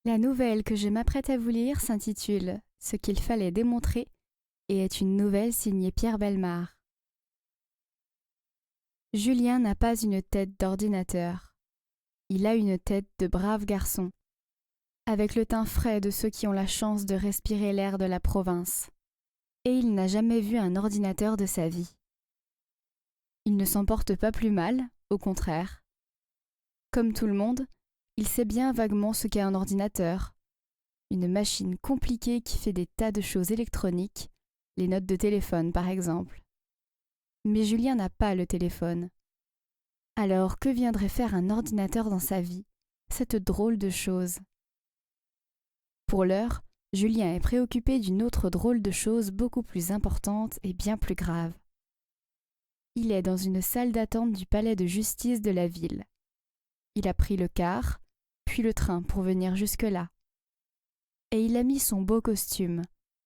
La nouvelle que je m'apprête à vous lire s'intitule « Ce qu'il fallait démontrer » et est une nouvelle signée Pierre Bellemare. Julien n'a pas une tête d'ordinateur. Il a une tête de brave garçon, avec le teint frais de ceux qui ont la chance de respirer l'air de la province. Et il n'a jamais vu un ordinateur de sa vie. Il ne s'en porte pas plus mal, au contraire. Comme tout le monde, il sait bien vaguement ce qu'est un ordinateur. Une machine compliquée qui fait des tas de choses électroniques, les notes de téléphone par exemple. Mais Julien n'a pas le téléphone. Alors que viendrait faire un ordinateur dans sa vie, cette drôle de chose? Pour l'heure, Julien est préoccupé d'une autre drôle de chose beaucoup plus importante et bien plus grave. Il est dans une salle d'attente du palais de justice de la ville. Il a pris le car, puis le train pour venir jusque-là. Et il a mis son beau costume,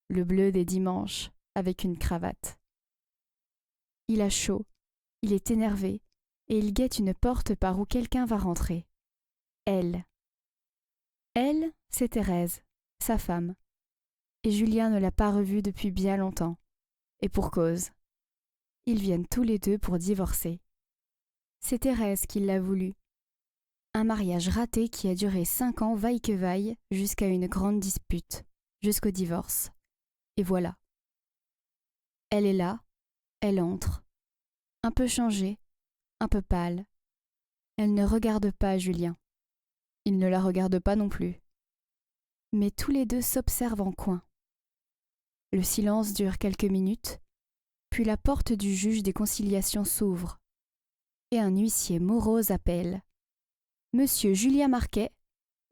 le bleu des dimanches, avec une cravate. Il a chaud, il est énervé, et il guette une porte par où quelqu'un va rentrer. Elle. Elle, c'est Thérèse, sa femme. Et Julien ne l'a pas revue depuis bien longtemps. Et pour cause. Ils viennent tous les deux pour divorcer. C'est Thérèse qui l'a voulu. Un mariage raté qui a duré 5 ans vaille que vaille jusqu'à une grande dispute, jusqu'au divorce. Et voilà. Elle est là, elle entre. Un peu changée, un peu pâle. Elle ne regarde pas Julien. Il ne la regarde pas non plus. Mais tous les deux s'observent en coin. Le silence dure quelques minutes, puis la porte du juge des conciliations s'ouvre, et un huissier morose appelle « Monsieur Julien Marquet,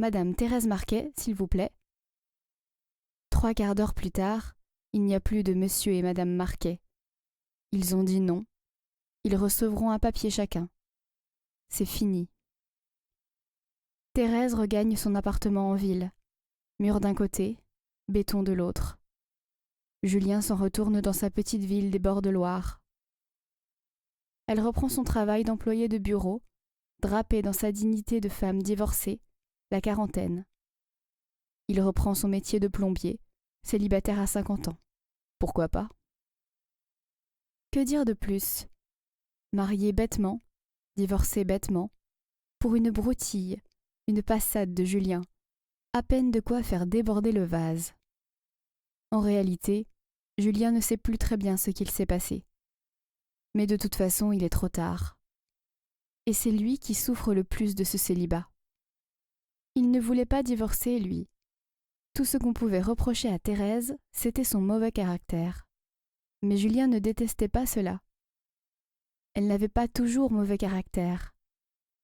Madame Thérèse Marquet, s'il vous plaît. » 3 quarts d'heure plus tard, il n'y a plus de Monsieur et Madame Marquet. Ils ont dit non. Ils recevront un papier chacun. C'est fini. Thérèse regagne son appartement en ville. Mur d'un côté, béton de l'autre. Julien s'en retourne dans sa petite ville des bords de Loire. Elle reprend son travail d'employée de bureau, drapée dans sa dignité de femme divorcée, la quarantaine. Il reprend son métier de plombier, célibataire à 50 ans. Pourquoi pas? Que dire de plus? Marié bêtement, divorcé bêtement, pour une broutille, une passade de Julien, à peine de quoi faire déborder le vase. En réalité, Julien ne sait plus très bien ce qu'il s'est passé. Mais de toute façon, il est trop tard. Et c'est lui qui souffre le plus de ce célibat. Il ne voulait pas divorcer, lui. Tout ce qu'on pouvait reprocher à Thérèse, c'était son mauvais caractère. Mais Julien ne détestait pas cela. Elle n'avait pas toujours mauvais caractère.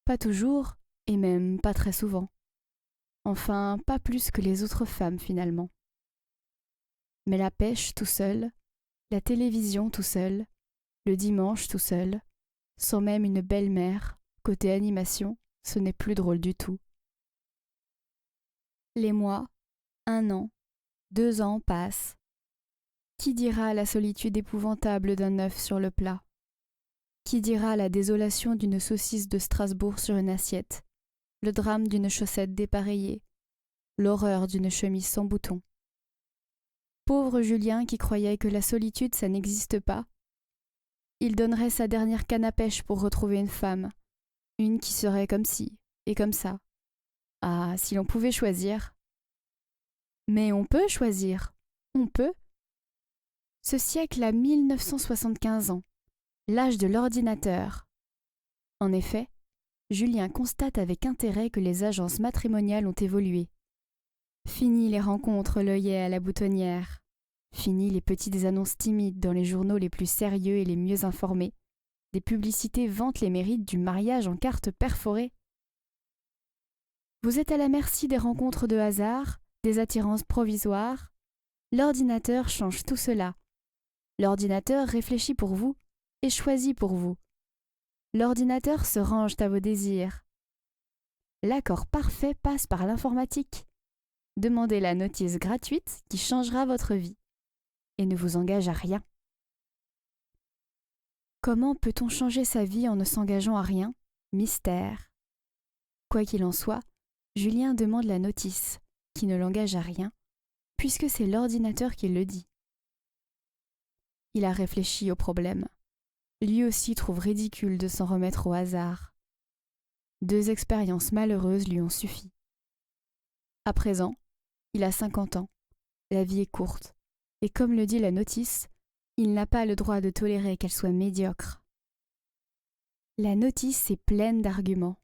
Pas toujours, et même pas très souvent. Enfin, pas plus que les autres femmes, finalement. Mais la pêche tout seul, la télévision tout seul, le dimanche tout seul, sans même une belle-mère, côté animation, ce n'est plus drôle du tout. Les mois, 1 an, 2 ans passent. Qui dira la solitude épouvantable d'un œuf sur le plat? Qui dira la désolation d'une saucisse de Strasbourg sur une assiette, le drame d'une chaussette dépareillée, l'horreur d'une chemise sans boutons? Pauvre Julien qui croyait que la solitude ça n'existe pas. Il donnerait sa dernière canne à pêche pour retrouver une femme, une qui serait comme ci et comme ça. Ah, si l'on pouvait choisir. Mais on peut choisir, on peut. Ce siècle a 1975 ans, l'âge de l'ordinateur. En effet, Julien constate avec intérêt que les agences matrimoniales ont évolué. Fini les rencontres l'œillet à la boutonnière. Fini les petites annonces timides dans les journaux les plus sérieux et les mieux informés. Des publicités vantent les mérites du mariage en cartes perforées. Vous êtes à la merci des rencontres de hasard, des attirances provisoires. L'ordinateur change tout cela. L'ordinateur réfléchit pour vous et choisit pour vous. L'ordinateur se range à vos désirs. L'accord parfait passe par l'informatique. Demandez la notice gratuite qui changera votre vie et ne vous engage à rien. Comment peut-on changer sa vie en ne s'engageant à rien? Mystère. Quoi qu'il en soit, Julien demande la notice, qui ne l'engage à rien, puisque c'est l'ordinateur qui le dit. Il a réfléchi au problème. Lui aussi trouve ridicule de s'en remettre au hasard. 2 expériences malheureuses lui ont suffi. À présent, il a 50 ans, la vie est courte, et comme le dit la notice, il n'a pas le droit de tolérer qu'elle soit médiocre. La notice est pleine d'arguments.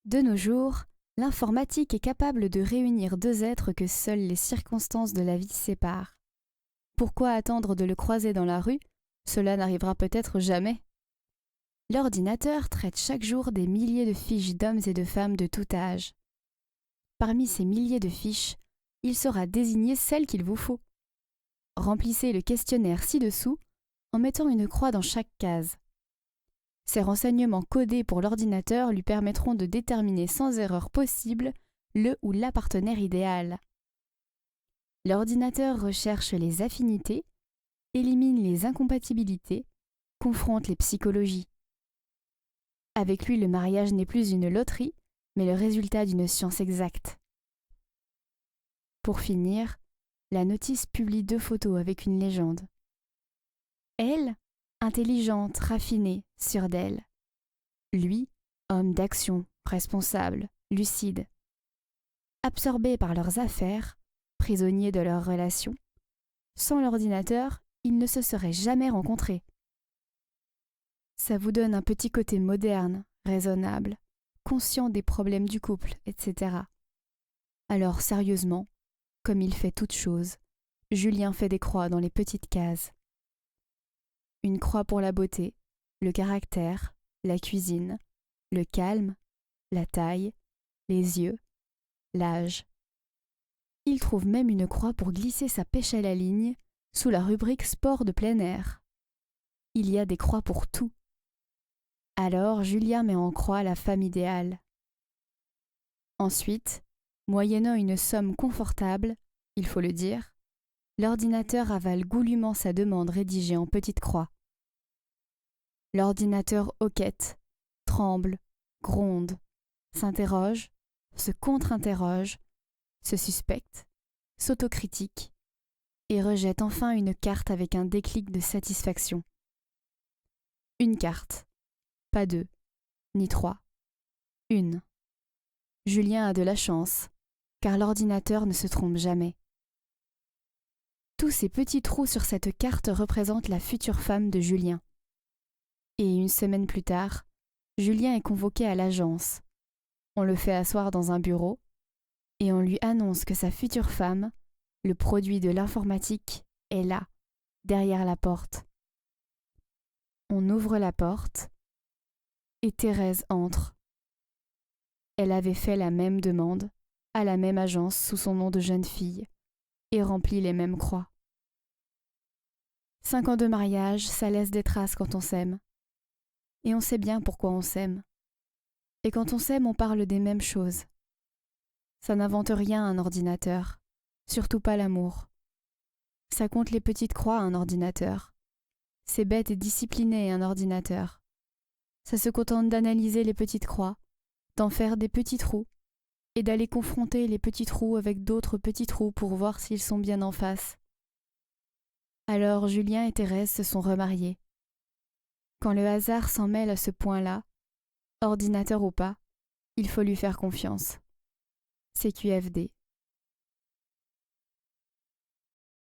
De nos jours, l'informatique est capable de réunir 2 êtres que seules les circonstances de la vie séparent. Pourquoi attendre de le croiser dans la rue? Cela n'arrivera peut-être jamais. L'ordinateur traite chaque jour des milliers de fiches d'hommes et de femmes de tout âge. Parmi ces milliers de fiches, il saura désigner celle qu'il vous faut. Remplissez le questionnaire ci-dessous en mettant une croix dans chaque case. Ces renseignements codés pour l'ordinateur lui permettront de déterminer sans erreur possible le ou la partenaire idéal. L'ordinateur recherche les affinités, élimine les incompatibilités, confronte les psychologies. Avec lui, le mariage n'est plus une loterie, mais le résultat d'une science exacte. Pour finir, la notice publie 2 photos avec une légende. Elle, intelligente, raffinée, sûre d'elle. Lui, homme d'action, responsable, lucide. Absorbés par leurs affaires, prisonniers de leurs relations, sans l'ordinateur, ils ne se seraient jamais rencontrés. Ça vous donne un petit côté moderne, raisonnable, conscient des problèmes du couple, etc. Alors sérieusement, comme il fait toutes choses, Julien fait des croix dans les petites cases. Une croix pour la beauté, le caractère, la cuisine, le calme, la taille, les yeux, l'âge. Il trouve même une croix pour glisser sa pêche à la ligne sous la rubrique sport de plein air. Il y a des croix pour tout. Alors Julien met en croix la femme idéale. Ensuite, moyennant une somme confortable, il faut le dire, l'ordinateur avale goulûment sa demande rédigée en petite croix. L'ordinateur hoquette, tremble, gronde, s'interroge, se contre-interroge, se suspecte, s'autocritique et rejette enfin une carte avec un déclic de satisfaction. Une carte, pas 2, ni 3, une. Julien a de la chance, car l'ordinateur ne se trompe jamais. Tous ces petits trous sur cette carte représentent la future femme de Julien. Et 1 semaine plus tard, Julien est convoqué à l'agence. On le fait asseoir dans un bureau et on lui annonce que sa future femme, le produit de l'informatique, est là, derrière la porte. On ouvre la porte et Thérèse entre. Elle avait fait la même demande, à la même agence sous son nom de jeune fille, et rempli les mêmes croix. 5 ans de mariage, ça laisse des traces quand on s'aime. Et on sait bien pourquoi on s'aime. Et quand on s'aime, on parle des mêmes choses. Ça n'invente rien un ordinateur, surtout pas l'amour. Ça compte les petites croix un ordinateur. C'est bête et discipliné un ordinateur. Ça se contente d'analyser les petites croix, d'en faire des petits trous, et d'aller confronter les petits trous avec d'autres petits trous pour voir s'ils sont bien en face. Alors Julien et Thérèse se sont remariés. Quand le hasard s'en mêle à ce point-là, ordinateur ou pas, il faut lui faire confiance. CQFD.